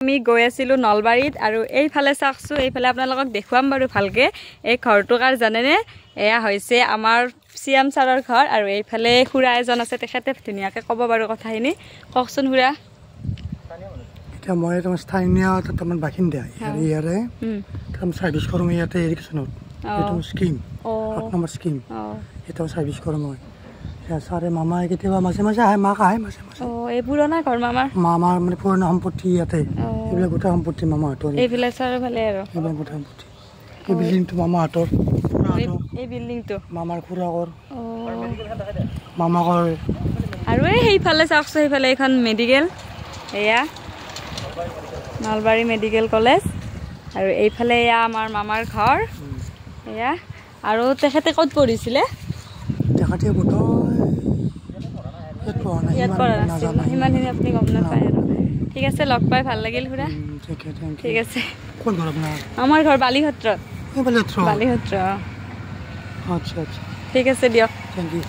আমি গৈ আছিলো নলবাৰীত আৰু এইফালে চাকছো এইফালে আপোনালোকক দেখুৱাম বাৰু ভালকে এই ঘৰটো কাৰ জানেনে এয়া হৈছে আমাৰ সিএম ছাৰৰ ঘৰ আৰু এইফালে খুৰা এজন আছে তেখেতে ধুনীয়াকে ক'ব বাৰু কথাখিনি কওকচোন খুৰা এটা মই এটা স্থানীয় তামান বাসিন্দা ইয়াৰে কাম সাৰ্ভিস কৰম ইয়াতে এডুকেশনত এটা স্কিম 8 নম্বৰ স্কিম এটা সার্ভিস করম মই সারে মামা কেতিয়াবা মাসে মাসে আহে মা খায় মাসে মাসে এই পুৰণা ঘৰ মামাৰ মানে পুৰণা সম্পত্তি ইয়াতে এইবিলাক গোটা সম্পত্তি মামা হাতৰ এইফালে চাৰ ভালে আৰু এইবিলাক গোটা সম্পত্তি এই বিল্ডিংটো মামা হাতৰ এই বিল্ডিংটো মামাৰ খুৰাকৰ মামাকৰ আৰু এইফালে চাকছো এইফালে এখন মেডিকেল এয়া নলবাৰী মেডিকেল কলেজ আৰু এইফালে এয়া আমাৰ মামাৰ ঘৰ এয়া আৰু তেখেতে ক'ত পঢ়িছিলে তেখেতে বটো ইয়াত পঢ়া নাছিল সিমানখিনি আপুনি গম নাপায় আৰু ঠিক আছে লগ পাই ভাল লাগিল খুৰা ঠিক আছে কোন ঘৰ আপোনাৰ আমাৰ ঘৰ বালিহত্ৰত বালিহত্ৰ বালিহত্ৰ আচ্ছা আচ্ছা ঠিক আছে দিয়ক থেংক ইউ